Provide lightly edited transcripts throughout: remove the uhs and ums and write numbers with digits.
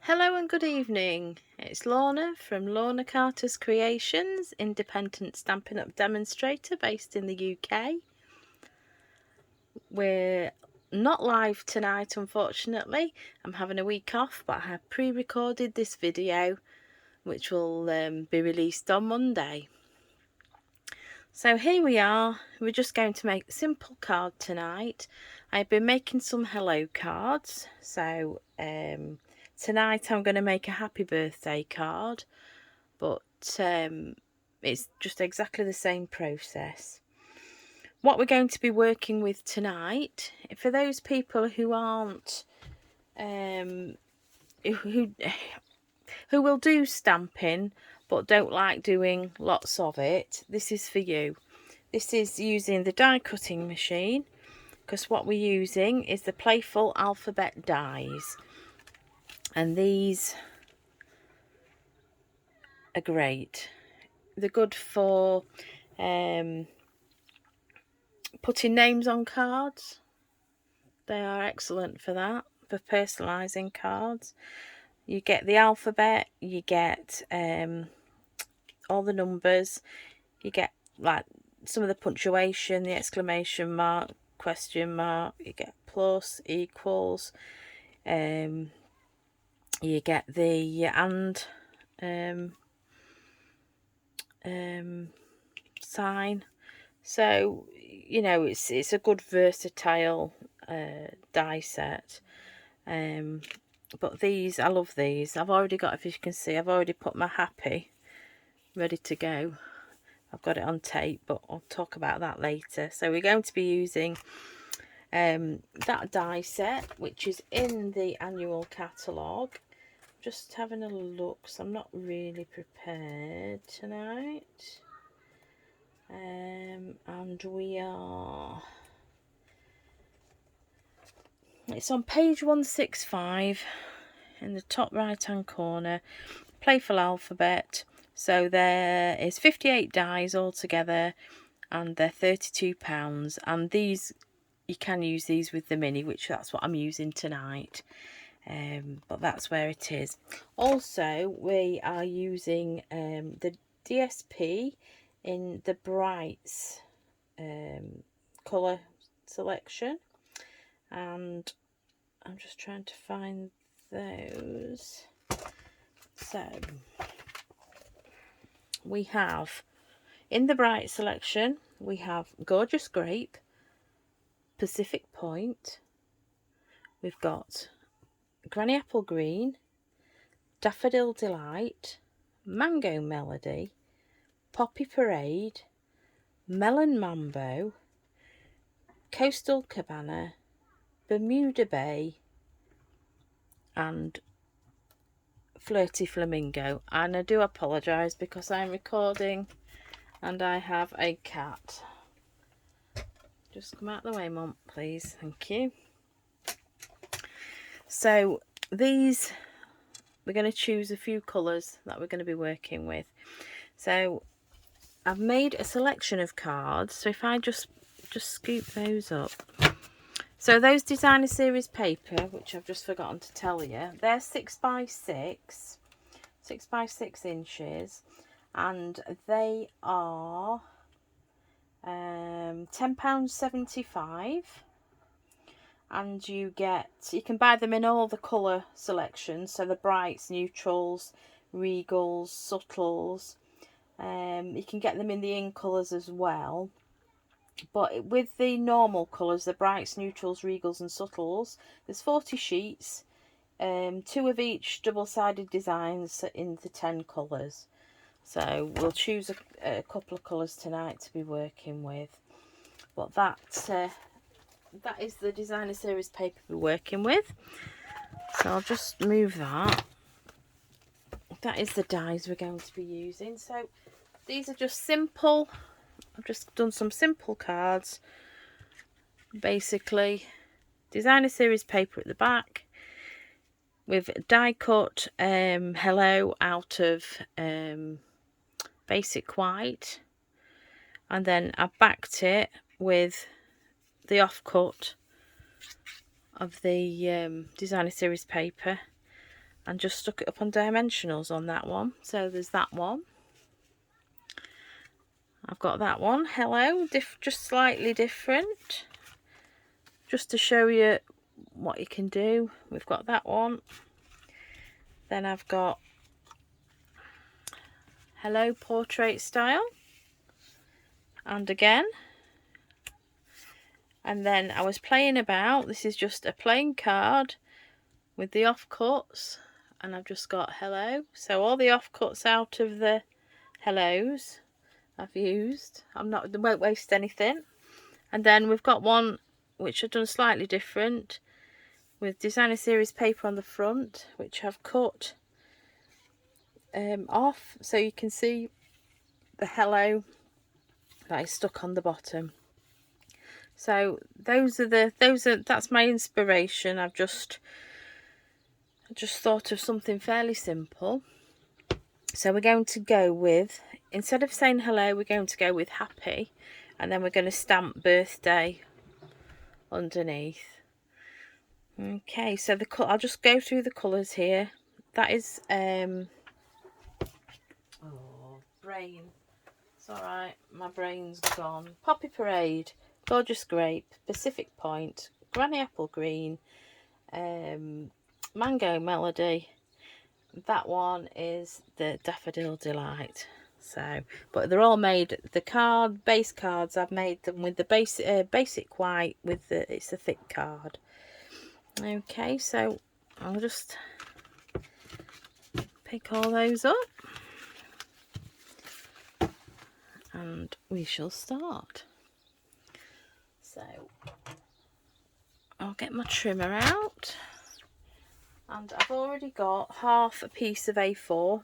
Hello and good evening. It's Lorna from Lorna Carter's Creations, independent Stampin' Up demonstrator based in the UK. We're not live tonight, unfortunately. I'm having a week off, but I have pre-recorded this video, which will be released on Monday. So here we are. We're just going to make a simple card tonight. I've been making some hello cards, so tonight I'm going to make a happy birthday card, but it's just exactly the same process. What we're going to be working with tonight, for those people who aren't who will do stamping but don't like doing lots of it, this is for you. This is using the die cutting machine, because what we're using is the Playful alphabet dies, and these are great. They're good for putting names on cards. They are excellent for that, for personalising cards. You get the alphabet, you get all the numbers, you get like some of the punctuation, the exclamation mark, question mark, you get plus, equals, you get the and sign. So you know, it's a good versatile die set. But these, I love these. I've already got, if you can see, I've already put my happy ready to go. I've got it on tape, but I'll talk about that later. So we're going to be using that die set, which is in the annual catalogue. Just having a look, so I'm not really prepared tonight. And we are... It's on page 165 in the top right hand corner, Playful alphabet. So there is 58 dies altogether, and they're £32. And these, you can use these with the mini, which that's what I'm using tonight. But that's where it is. Also, we are using the DSP in the Brights colour selection, and I'm just trying to find those. So we have, in the Bright selection, we have Gorgeous Grape, Pacific Point, we've got Granny Apple Green, Daffodil Delight, Mango Melody, Poppy Parade, Melon Mambo, Coastal Cabana, Bermuda Bay, and Flirty Flamingo. And I do apologise because I'm recording and I have a cat. Just come out of the way, Mum, please. Thank you. So these, we're going to choose a few colours that we're going to be working with. So I've made a selection of cards. So if I just scoop those up. So those Designer Series paper, which I've just forgotten to tell you, they're 6x6 inches, and they are £10.75. And you can buy them in all the colour selections, so the brights, neutrals, regals, subtles. You can get them in the in colours as well. But with the normal colours, the brights, neutrals, regals and subtles, there's 40 sheets, 2 of each double-sided designs in the 10 colours. So we'll choose a couple of colours tonight to be working with. But that is the Designer Series paper we're working with. So I'll just move that. That is the dies we're going to be using. So these are just simple. I've just done some simple cards. Basically, Designer Series paper at the back with die cut hello out of basic white, and then I backed it with the offcut of the Designer Series paper, and just stuck it up on Dimensionals on that one. So there's that one. I've got that one, hello, just slightly different, just to show you what you can do. We've got that one. Then I've got hello, portrait style, and again. And then I was playing about, this is just a plain card with the offcuts, and I've just got hello. So all the offcuts out of the hellos I've used. I won't waste anything. And then we've got one which I've done slightly different with designer series paper on the front, which I've cut off so you can see the hello that is stuck on the bottom. So that's my inspiration. I just thought of something fairly simple. So we're going to go with, instead of saying hello, we're going to go with happy, and then we're going to stamp birthday underneath. Okay, so I'll just go through the colours here. That is brain. It's alright, my brain's gone. Poppy Parade, Gorgeous Grape, Pacific Point, Granny Apple Green, Mango Melody. That one is the Daffodil Delight. So, but they're all made, the base cards, I've made them with the basic white with it's a thick card. Okay, so I'll just pick all those up and we shall start. So I'll get my trimmer out, and I've already got half a piece of A4.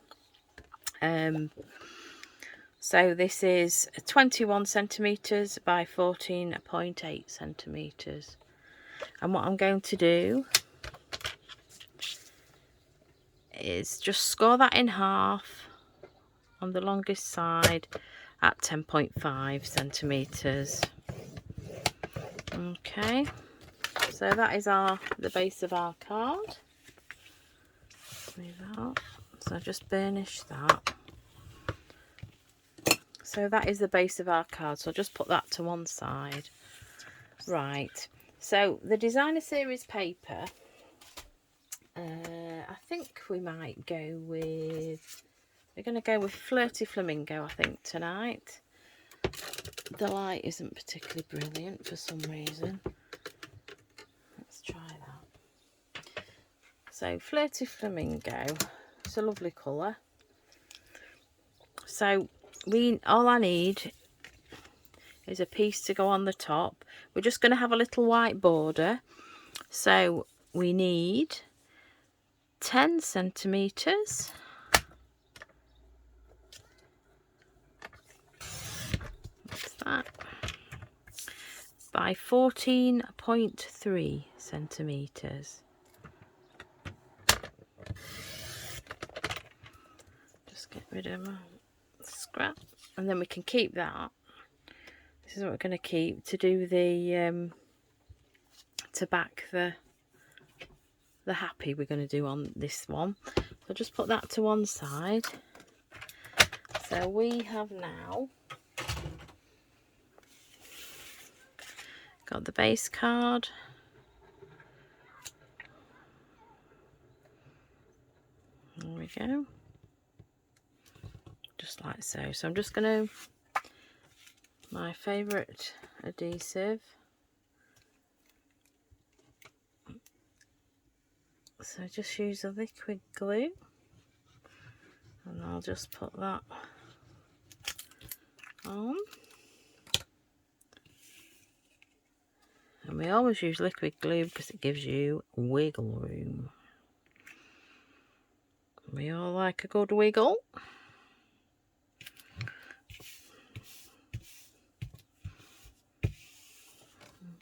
So this is 21 centimetres by 14.8 centimetres. And what I'm going to do is just score that in half on the longest side at 10.5 centimetres. Okay, so that is the base of our card. Move that off. So I just burnish that. So that is the base of our card. So I'll just put that to one side. Right. So the designer series paper, I think we might go with, we're going to go with Flirty Flamingo, I think, tonight. The light isn't particularly brilliant for some reason. Let's try that. So Flirty Flamingo, it's a lovely colour. So all I need is a piece to go on the top. We're just going to have a little white border. So we need 10 centimetres. What's that? By 14.3 centimetres. Just get rid of my scrap, and then we can keep that. This is what we're going to keep to do the to back the happy we're going to do on this one. So just put that to one side. So we have now got the base card. There we go. Just like so. So I'm just going to, my favourite adhesive. So just use a liquid glue, and I'll just put that on. And we always use liquid glue because it gives you wiggle room. We all like a good wiggle.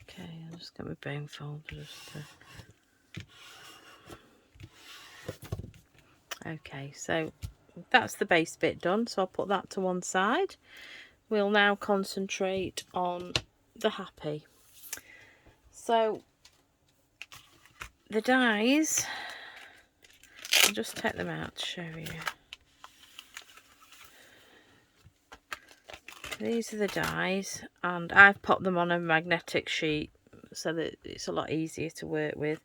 Okay, I'll just get my bone folder just to... Okay, so that's the base bit done, so I'll put that to one side. We'll now concentrate on the happy. So the dies I'll just take them out to show you. These are the dies, and I've popped them on a magnetic sheet so that it's a lot easier to work with.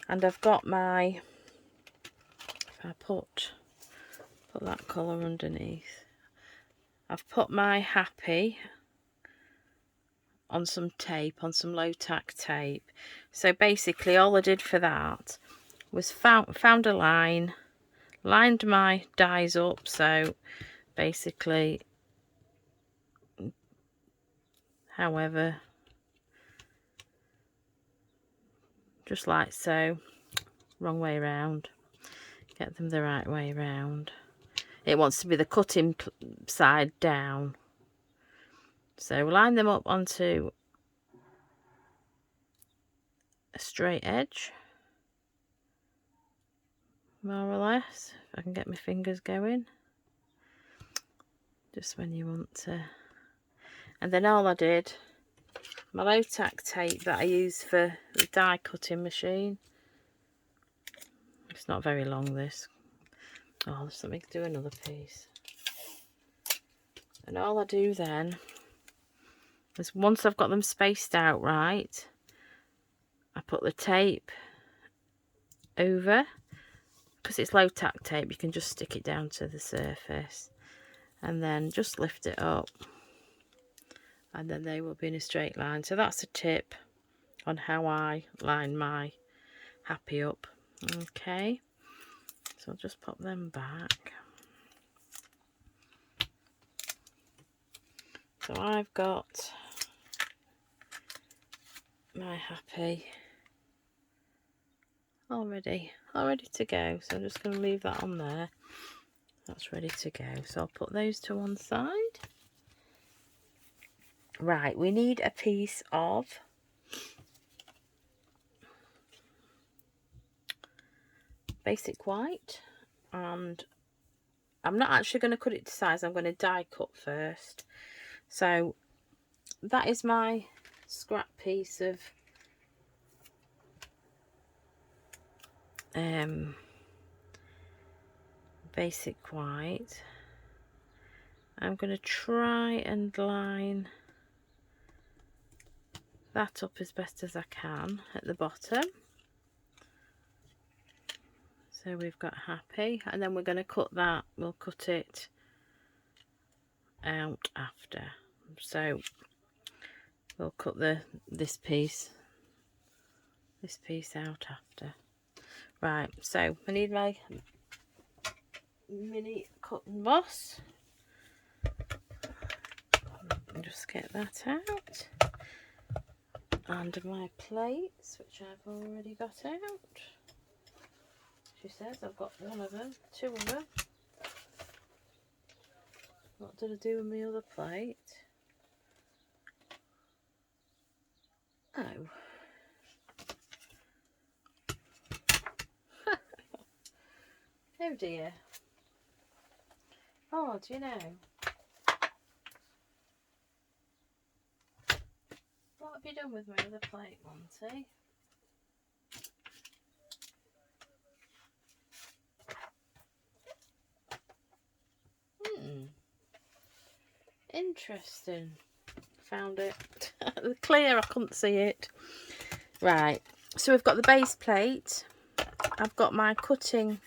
And I've got my, if I put that colour underneath, I've put my happy on some tape, on some low tack tape. So basically all I did for that was found a line, lined my dies up, so basically however, just like so, wrong way round, get them the right way round. It wants to be the cutting side down, so line them up onto a straight edge, more or less, if I can get my fingers going, just when you want to. And then all I did, my low tack tape that I use for the die cutting machine, it's not very long this, oh there's something to do another piece. And all I do then is once I've got them spaced out right, I put the tape over, because it's low tack tape you can just stick it down to the surface, and then just lift it up, and then they will be in a straight line. So that's a tip on how I line my happy up. Okay, so I'll just pop them back. So I've got my happy all ready to go, so I'm just going to leave that on there. That's ready to go, so I'll put those to one side. Right, we need a piece of basic white, and I'm not actually going to cut it to size, I'm going to die cut first. So that is my scrap piece of basic white. I'm going to try and line that up as best as I can at the bottom. So we've got happy, and then we're going to cut that, we'll cut it out after. So we'll cut this piece out after. Right, so I need my mini cut emboss. Just get that out, and my plates, which I've already got out. She says I've got one of them, two of them. What did I do with my other plate? Oh. Oh dear. Oh, do you know? What have you done with my other plate, Monty? Interesting. Found it. Clear, I couldn't see it. Right, so we've got the base plate. I've got my cutting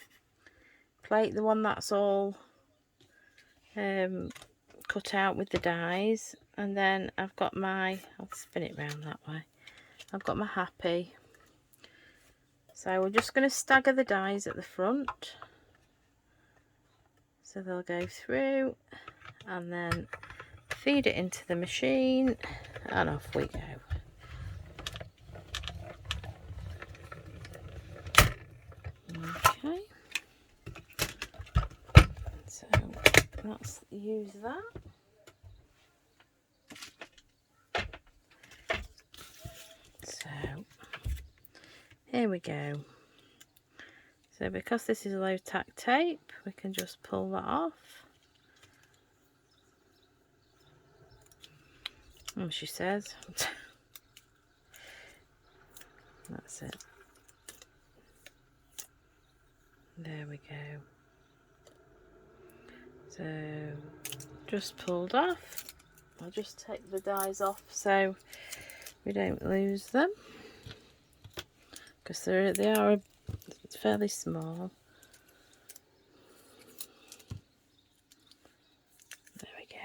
plate, the one that's all cut out with the dies, and then I've got my, I'll spin it round that way, I've got my happy. So we're just going to stagger the dies at the front, so they'll go through, and then feed it into the machine, and off we go. Okay, so let's use that. So here we go. So because this is low tack tape, we can just pull that off. Oh, she says. That's it. There we go. So just pulled off. I'll just take the dies off so we don't lose them, because they are fairly small. There we go.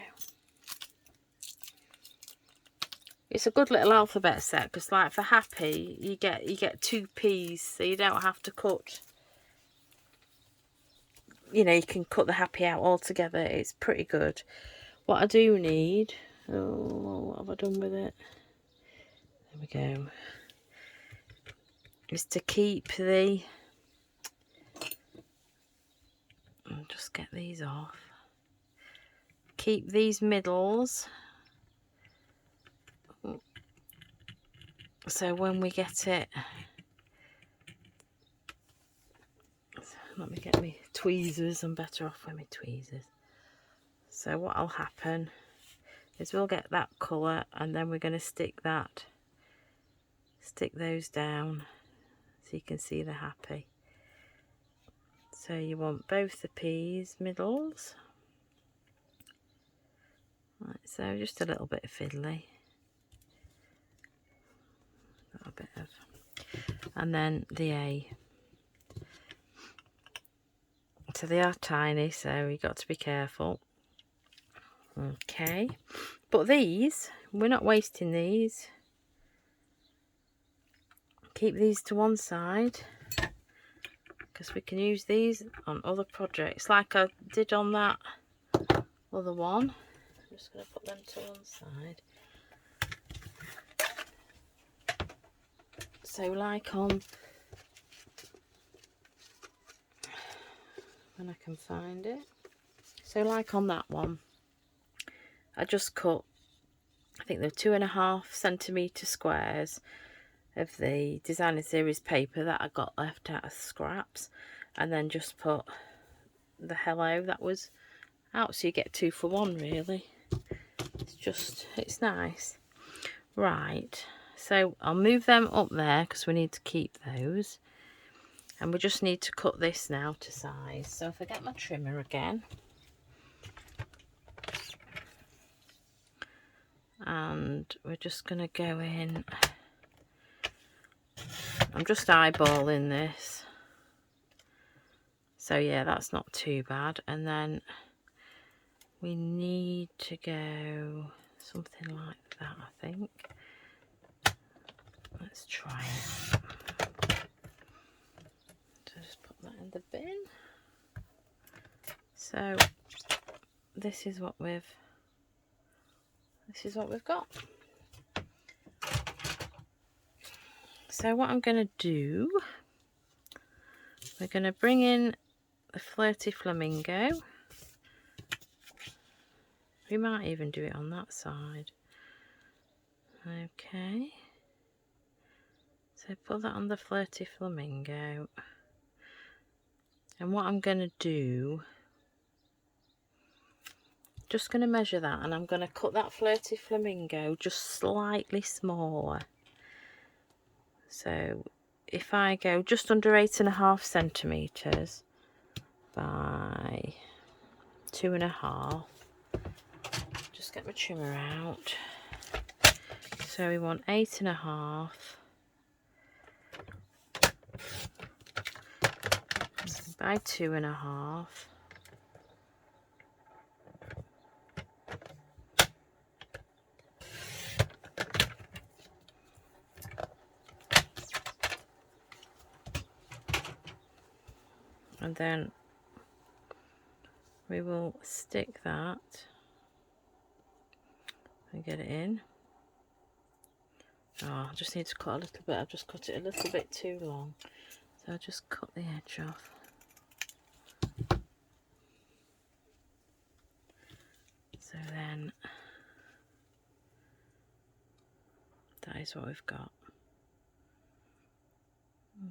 It's a good little alphabet set, because like for happy you get 2 P's, so you don't have to cut, you know, you can cut the happy out altogether. It's pretty good. What I do need, what have I done with it? There we go. Is to keep the, I'll just get these off. Keep these middles, so when we get it, let me get my tweezers. I'm better off with my tweezers. So what'll happen is we'll get that colour, and then we're going to stick those down so you can see the happy. So you want both the P's middles, right, so just a little bit of fiddly, a bit of, and then the A. So they are tiny, so you've got to be careful. Okay, but these, we're not wasting these. Keep these to one side, because we can use these on other projects like I did on that other one. I'm just going to put them to one side. So like on, when I can find it, so like on that one, I just cut, I think they're 2.5 centimetre squares of the Designer Series paper that I got left out of scraps, and then just put the hello that was out, so you get 2 for 1 really. It's nice. Right, so I'll move them up there because we need to keep those, and we just need to cut this now to size. So if I get my trimmer again, and we're just going to go in, I'm just eyeballing this, so yeah, that's not too bad. And then we need to go something like that, I think. Let's try it. So just put that in the bin. So this is what we've got. So what I'm going to do, we're going to bring in the Flirty Flamingo. We might even do it on that side. Okay. So put that on the Flirty Flamingo. And what I'm going to do, just going to measure that, and I'm going to cut that Flirty Flamingo just slightly smaller. So if I go just under 8.5 centimetres by 2.5, just get my trimmer out. So we want 8.5 by 2.5. And then we will stick that and get it in. Oh, I just need to cut a little bit. I've just cut it a little bit too long. So I'll just cut the edge off. So then that is what we've got.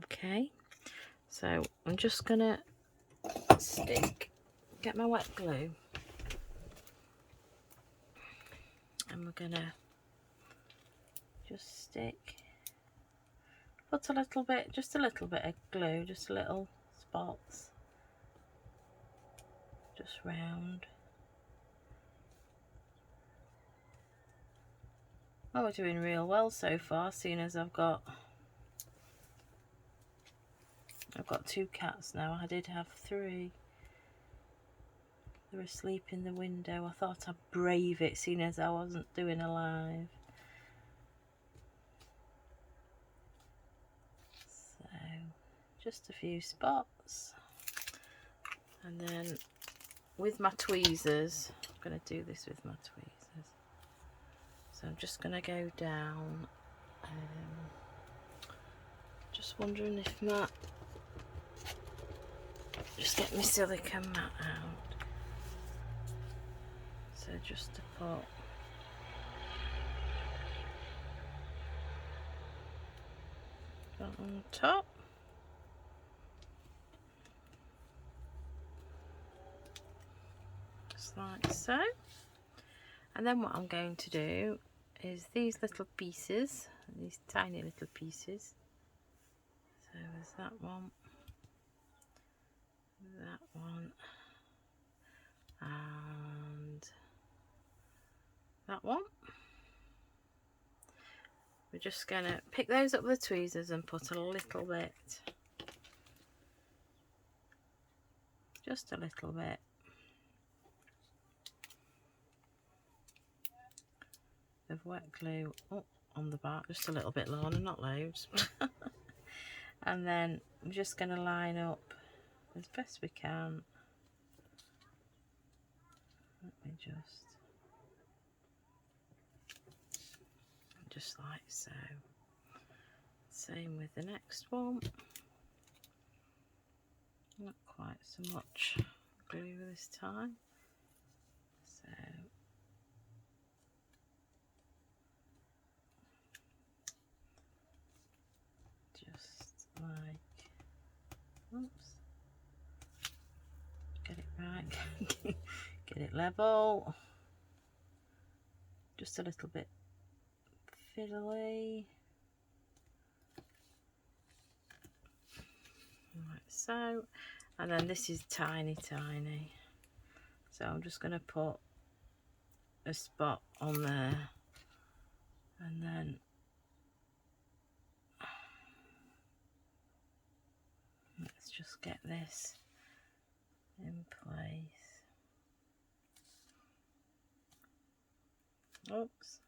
Okay, so I'm just gonna get my wet glue, and we're gonna just put a little bit, just a little bit of glue, just little spots. just round. Oh, we're doing real well so far, seeing as I've got 2 cats now. I did have 3. They were asleep in the window. I thought I'd brave it, seeing as I wasn't doing a live. So, just a few spots. And then with my tweezers, I'm going to do this with my tweezers. So I'm just going to go down. Just wondering if just get my silicone mat out. So just to put that on top. Just like so. And then what I'm going to do is these little pieces, these tiny little pieces. So there's that one, and that one. We're just going to pick those up with the tweezers and put a little bit, just a little bit, of wet glue on the back, just a little bit, Lorna, not loads. And then I'm just going to line up as best we can. Let me just like so. Same with the next one. Not quite so much glue this time. So just like, oops, get it right, get it level, just a little bit fiddly, like so. And then this is tiny, so I'm just going to put a spot on there, and then let's just get this in place. Oops.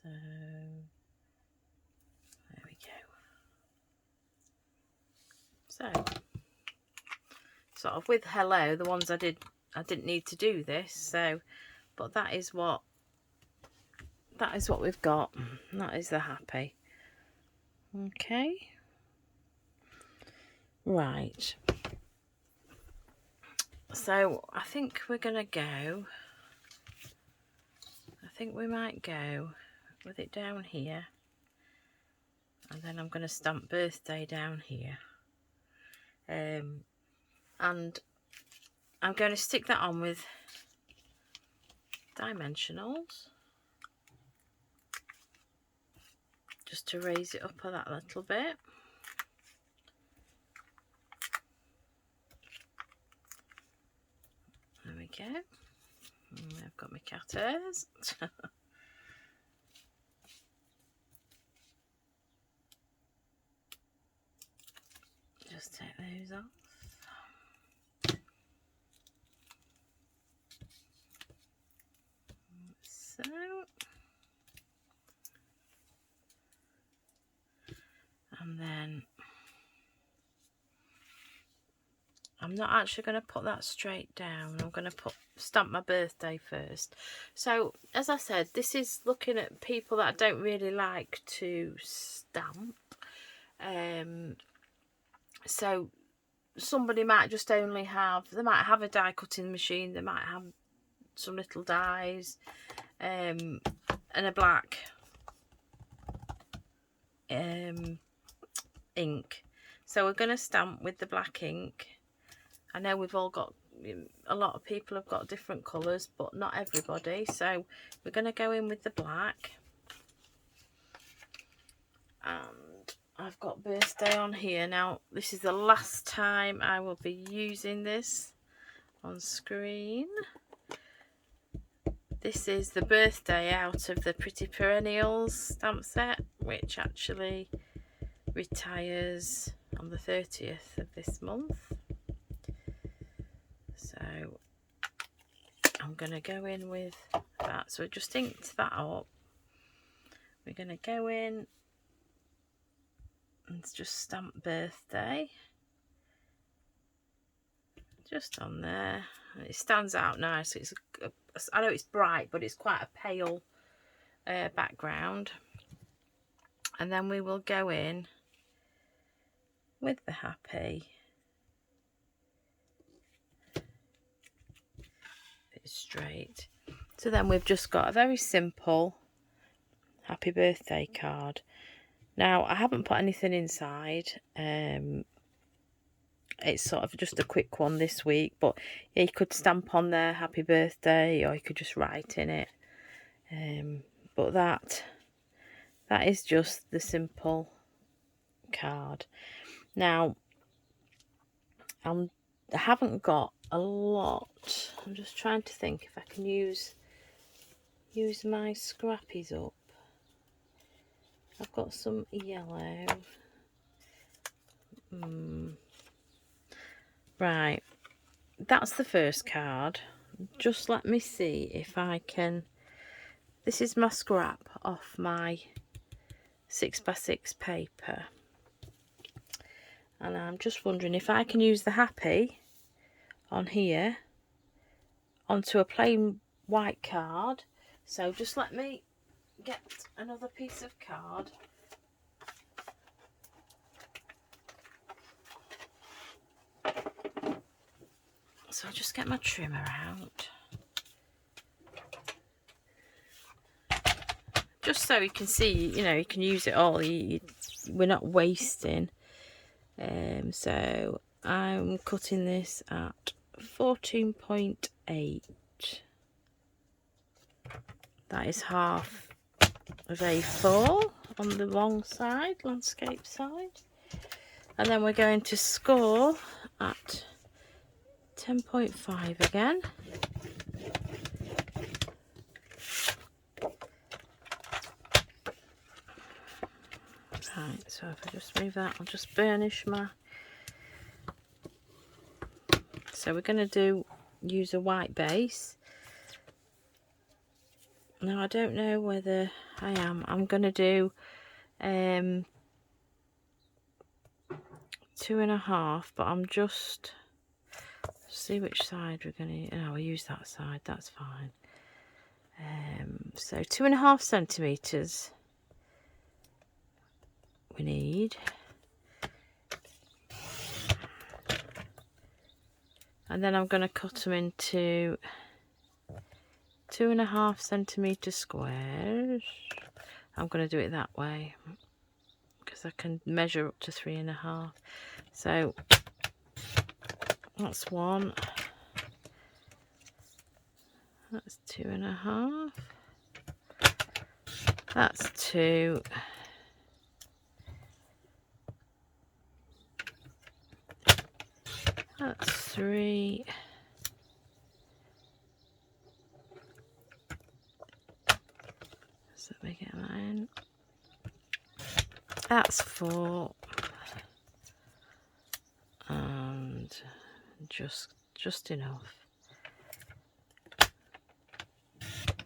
So there we go. So sort of with hello, the ones I didn't need to do this, so but that is what we've got. That is the happy. Okay, right, so I think we're gonna go, I think we might go with it down here, and then I'm going to stamp birthday down here, and I'm going to stick that on with Dimensionals just to raise it up a that little bit. There we go. And I've got my cat ears. Just take those off. So, and then I'm not actually going to put that straight down. I'm going to stamp my birthday first. So as I said, this is looking at people that don't really like to stamp. So somebody might just only have, they might have a die cutting machine, they might have some little dies, and a black ink. So we're going to stamp with the black ink. I know we've all got, a lot of people have got different colours, but not everybody. So we're going to go in with the black. And I've got birthday on here. Now, this is the last time I will be using this on screen. This is the birthday out of the Pretty Perennials stamp set, which actually retires on the 30th of this month. So I'm going to go in with that. So I just inked that up. We're going to go in and just stamp birthday. Just on there. And it stands out nice. It's I know it's bright, but it's quite a pale background. And then we will go in with the happy. Bit straight. So then we've just got a very simple happy birthday card. Now, I haven't put anything inside. It's sort of just a quick one this week, but yeah, you could stamp on there happy birthday, or you could just write in it. But that is just the simple card. Now, I haven't got a lot. I'm just trying to think if I can use my scrappies up. I've got some yellow. Right, that's the first card. Just let me see if I can. This is my scrap off my 6x6 paper, and I'm just wondering if I can use the happy on here onto a plain white card. So just let me get another piece of card. So I'll just get my trimmer out. Just so you can see, you know, you can use it all. We're not wasting. So I'm cutting this at 14.8. That is half of A4 on the long side, landscape side. And then we're going to score at 10.5 again. Right, so if I just move that, I'll just burnish my... So we're going to use a white base. Now I don't know whether I'm going to do 2.5, but I'm just... See which side we're going to... No, we'll use that side, that's fine. So 2.5 centimetres we need. And then I'm going to cut them into 2.5 centimetre squares. I'm going to do it that way because I can measure up to 3.5. So that's 1. That's 2.5. That's 2. That's 3. So let me get that in. That's 4. And just enough.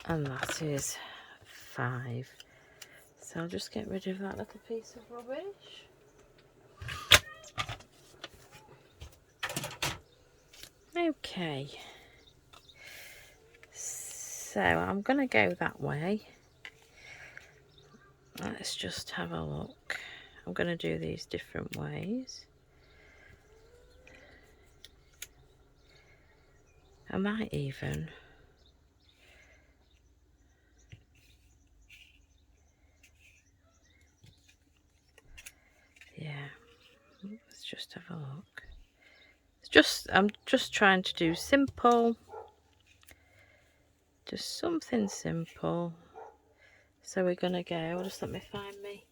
And that is 5. So I'll just get rid of that little piece of rubbish. Okay, so I'm going to go that way. Let's just have a look. I'm going to do these different ways. I might even... Yeah, let's just have a look. I'm just trying to do simple, just something simple. So we're gonna go. Just let me find me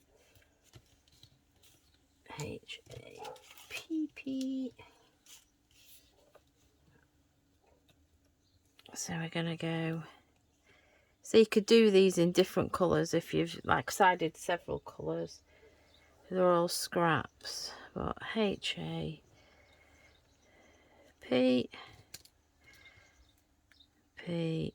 H-A-P-P. So we're going to go... So you could do these in different colours if you've... Like, 'cause I did several colours. They're all scraps. But H-A-P... P-Y...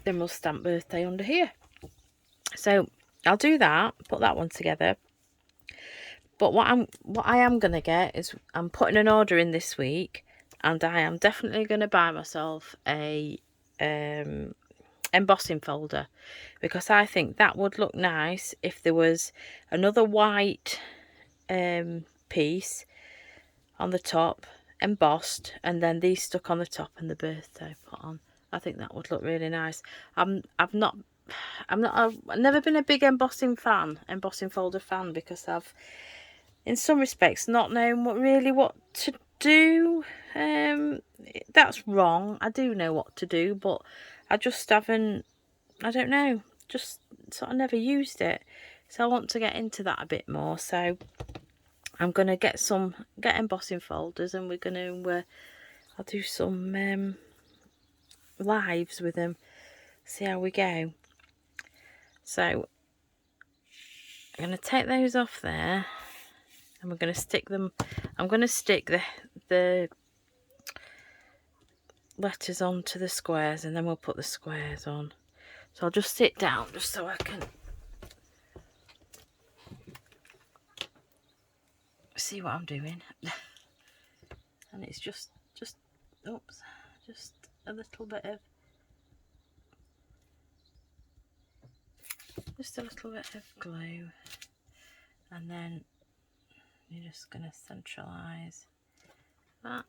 Then we'll stamp birthday under here. So I'll do that, put that one together. But what I am gonna get is, I'm putting an order in this week, and I am definitely gonna buy myself a embossing folder, because I think that would look nice if there was another white piece on the top, embossed, and then these stuck on the top and the birthday put on. I think that would look really nice. I've never been a big embossing folder fan, because I've, in some respects, not known what to do. That's wrong. I do know what to do, but I just haven't, I don't know, just sort of never used it. So I want to get into that a bit more. So I'm going to get embossing folders, and we're going to, I'll do some lives with them, see how we go. So I'm going to take those off there, and we're going to stick them. I'm going to stick the letters onto the squares, and then we'll put the squares on. So I'll just sit down just so I can see what I'm doing. And it's just oops, just a little bit of glue, and then you're just going to centralize that.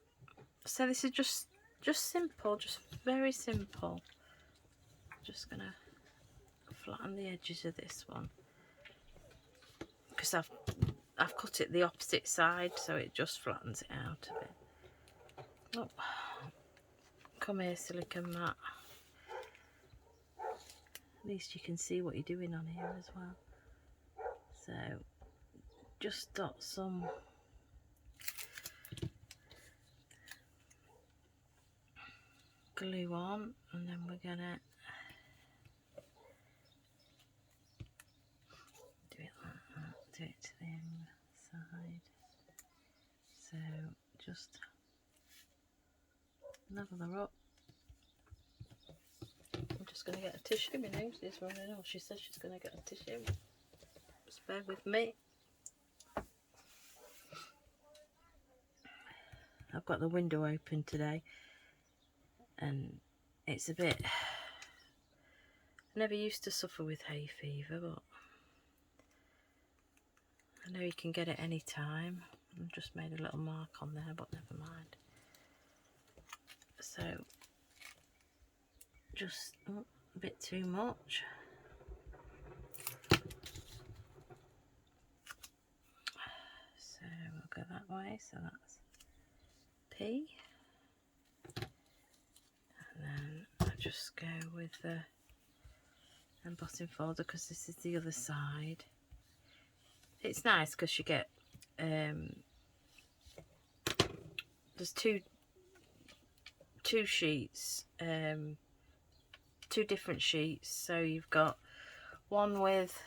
So this is just simple, just very simple. Just going to flatten the edges of this one, because I've cut it the opposite side, so it just flattens it out a bit. Oh, come here, silicone mat. At least you can see what you're doing on here as well. So just dot some glue on, and then we're gonna do it like that, do it to the side. So just level her up. I'm just going to get a tissue. My nose is running off. She says she's going to get a tissue. Just bear with me. I've got the window open today, and it's a bit... I never used to suffer with hay fever, but I know you can get it any time. I've just made a little mark on there, but never mind. So just a bit too much. So we'll go that way. So that's P, and then I'll just go with the embossing folder, because this is the other side. It's nice because you get there's two sheets, two different sheets. So you've got one with,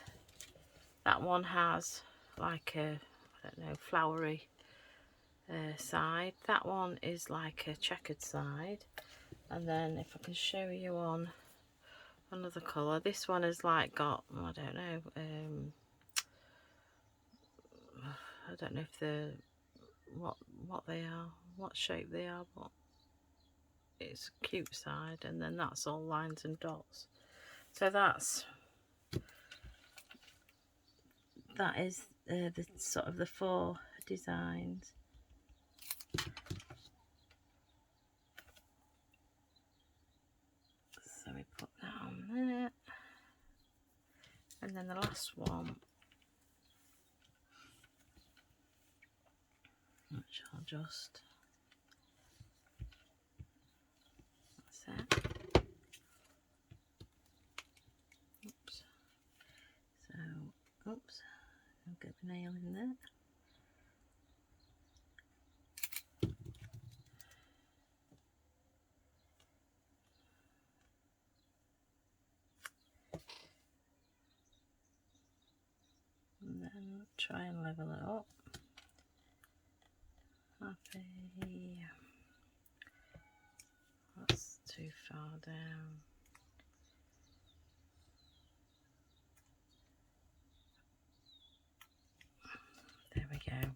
that one has like a, I don't know, flowery side. That one is like a checkered side. And then if I can show you on another colour, this one has like got, I don't know, I don't know if they're what they are, what shape they are, but it's a cute side. And then that's all lines and dots. So that is the sort of the 4 designs. So we put that on there, and then the last one, which I'll just, that's it. Oops. nail in there. And then try and level it up. Happy. That's too far down. There we go.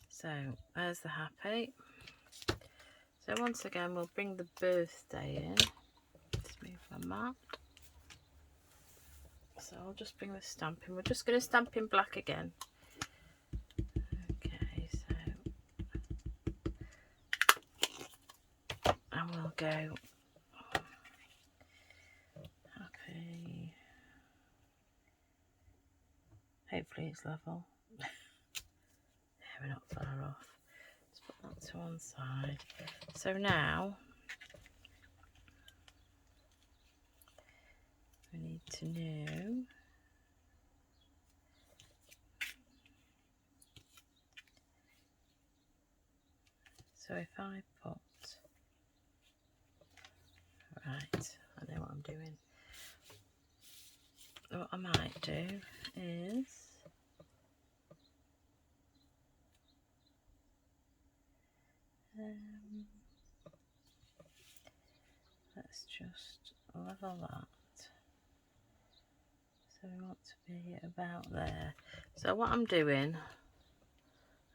So there's the happy. So once again we'll bring the birthday in. Let's move my mat. So I'll just bring the stamp in. We're just going to stamp in black again. Okay, so and we'll go happy. Hopefully it's level. Yeah, we're not far off. Let's put that to one side. So now we need to know so if I put right, I know what I'm doing. What I might do is let's just level that. So we want to be about there. So what I'm doing,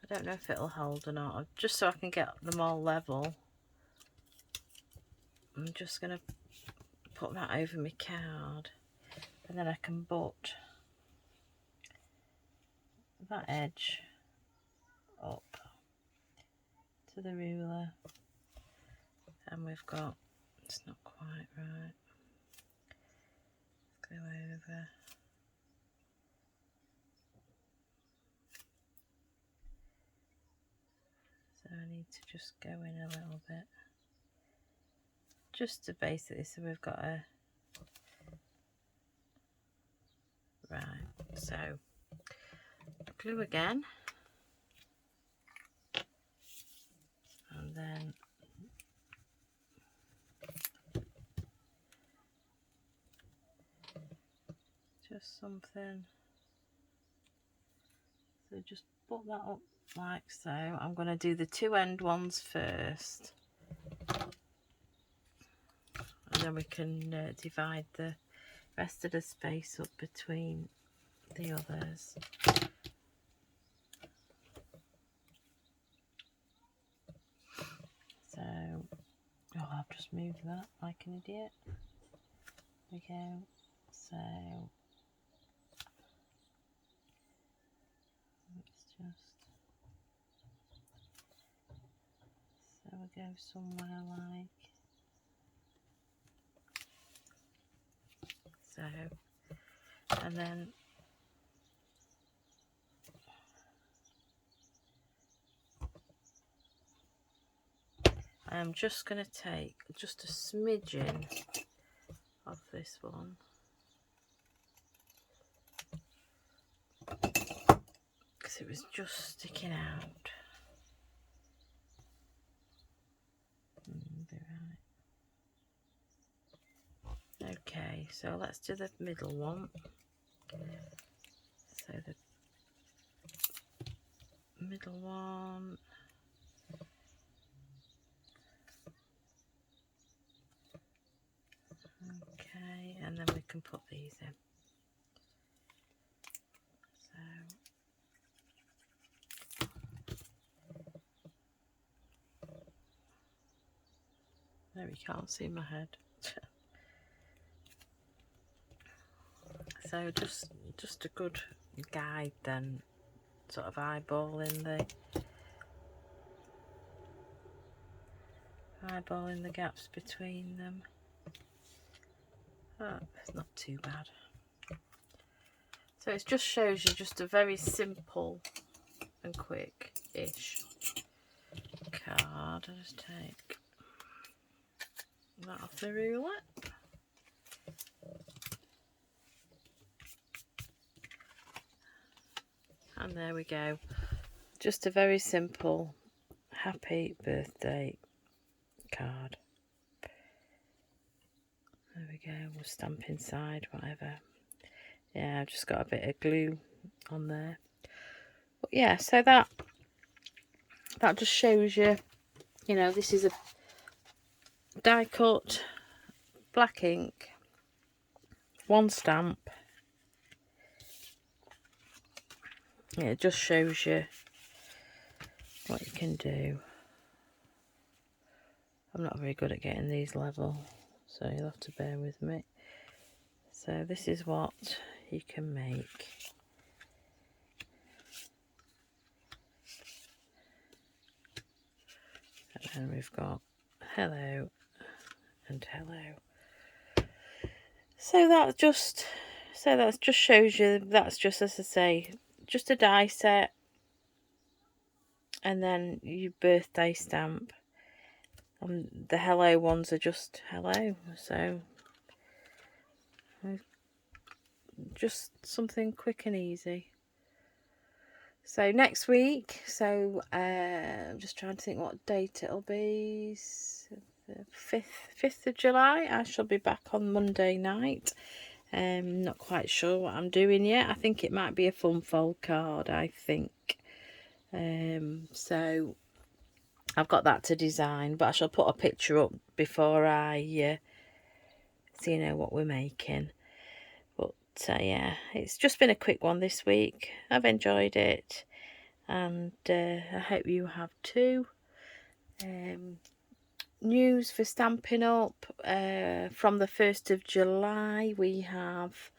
I don't know if it'll hold or not, just so I can get them all level, I'm just going to put that over my card, and then I can butt that edge up to the ruler, and we've got, it's not quite right, go over, so I need to just go in a little bit, just to basically, so we've got a, right, so glue again, and then just something, so just put that up like so. I'm going to do the two end ones first, and then we can divide the rest of the space up between the others. So, oh, I've just moved that like an idiot. There we go. So, let's just, so we go somewhere like so, and then I'm just going to take just a smidgen of this one, because it was just sticking out. Okay, so let's do the middle one. So the middle one, okay, and then we can put these in. So there, you can't see my head. So just a good guide then, sort of eyeballing the gaps between them. Oh, it's not too bad. So it just shows you just a very simple and quick-ish card. I'll just take that off the ruler. And there we go. Just a very simple happy birthday card. There we go. We'll stamp inside, whatever. Yeah, I've just got a bit of glue on there. But yeah, so that just shows you, you know, this is a die cut black ink, one stamp. Yeah, it just shows you what you can do. I'm not very good at getting these level, so you'll have to bear with me. So this is what you can make. And then we've got hello and hello. So that just shows you, that's just, as I say, just a die set, and then your birthday stamp. The hello ones are just hello, so just something quick and easy. So next week, so I'm just trying to think what date it'll be. The 5th of July. I shall be back on Monday night. Not quite sure what I'm doing yet. I think it might be a fun fold card, I think. So I've got that to design, but I shall put a picture up before I so you know what we're making. But yeah, it's just been a quick one this week. I've enjoyed it, and I hope you have too. News for Stampin' Up! From the 1st of July we have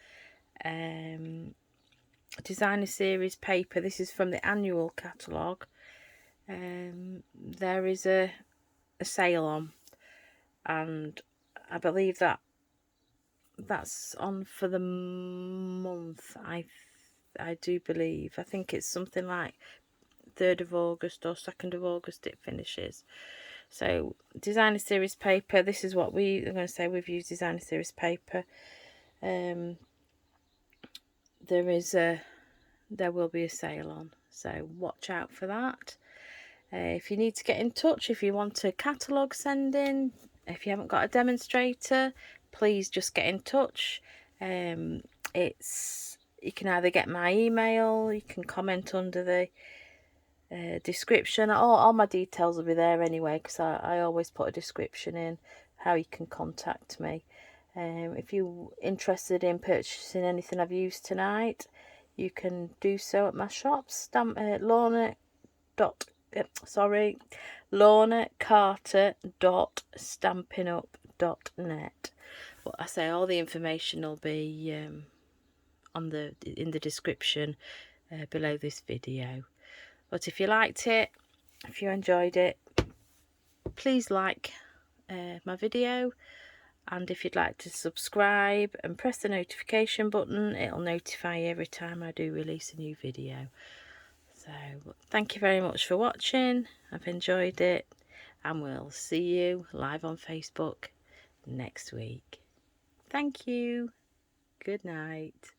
Designer Series Paper. This is from the annual catalogue. There is a sale on, and I believe that's on for the month. I do believe. I think it's something like 3rd of August or 2nd of August it finishes. So Designer Series Paper, this is what I'm going to say, we've used Designer Series Paper. There will be a sale on, so watch out for that. If you need to get in touch, if you want a catalogue sending, if you haven't got a demonstrator, please just get in touch. You can either get my email, you can comment under the description. All my details will be there anyway, because I always put a description in how you can contact me. If you're interested in purchasing anything I've used tonight, you can do so at my shops. lornacarter.stampinup.net. But I say all the information will be in the description below this video. But if you liked it, if you enjoyed it, please like my video, and if you'd like to subscribe and press the notification button, it'll notify you every time I do release a new video. So thank you very much for watching. I've enjoyed it, and we'll see you live on Facebook next week. Thank you. Good night.